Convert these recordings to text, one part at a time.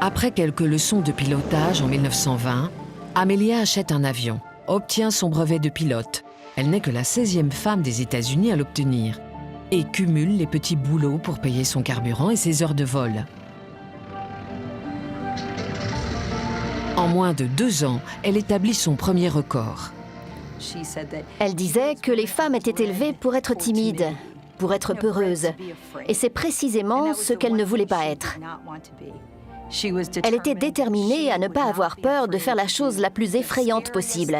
Après quelques leçons de pilotage en 1920, Amelia achète un avion, obtient son brevet de pilote. Elle n'est que la 16e femme des États-Unis à l'obtenir et cumule les petits boulots pour payer son carburant et ses heures de vol. En moins de 2 ans, elle établit son premier record. Elle disait que les femmes étaient élevées pour être timides, pour être peureuses. Et c'est précisément ce qu'elle ne voulait pas être. Elle était déterminée à ne pas avoir peur de faire la chose la plus effrayante possible.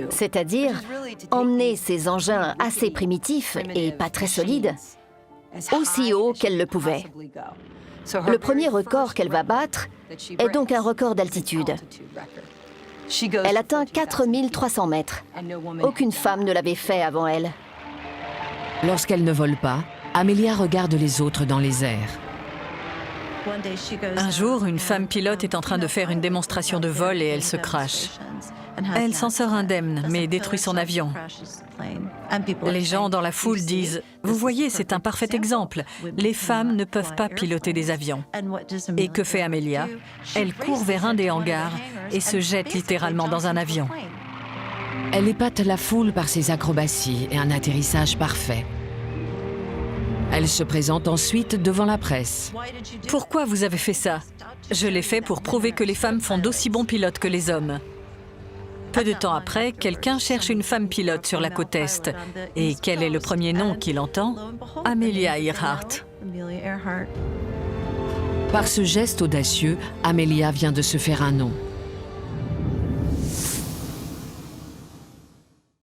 C'est-à-dire emmener ces engins assez primitifs et pas très solides aussi haut qu'elle le pouvait. Le premier record qu'elle va battre est donc un record d'altitude. Elle atteint 4300 mètres. Aucune femme ne l'avait fait avant elle. Lorsqu'elle ne vole pas, Amelia regarde les autres dans les airs. Un jour, une femme pilote est en train de faire une démonstration de vol et elle se crache. Elle s'en sort indemne, mais détruit son avion. Les gens dans la foule disent « Vous voyez, c'est un parfait exemple. Les femmes ne peuvent pas piloter des avions. » Et que fait Amelia? Elle court vers un des hangars et se jette littéralement dans un avion. Elle épate la foule par ses acrobaties et un atterrissage parfait. Elle se présente ensuite devant la presse. Pourquoi vous avez fait ça? Je l'ai fait pour prouver que les femmes font d'aussi bons pilotes que les hommes. Peu de temps après, quelqu'un cherche une femme pilote sur la côte Est. Et quel est le premier nom qu'il entend? Amelia Earhart. Par ce geste audacieux, Amelia vient de se faire un nom.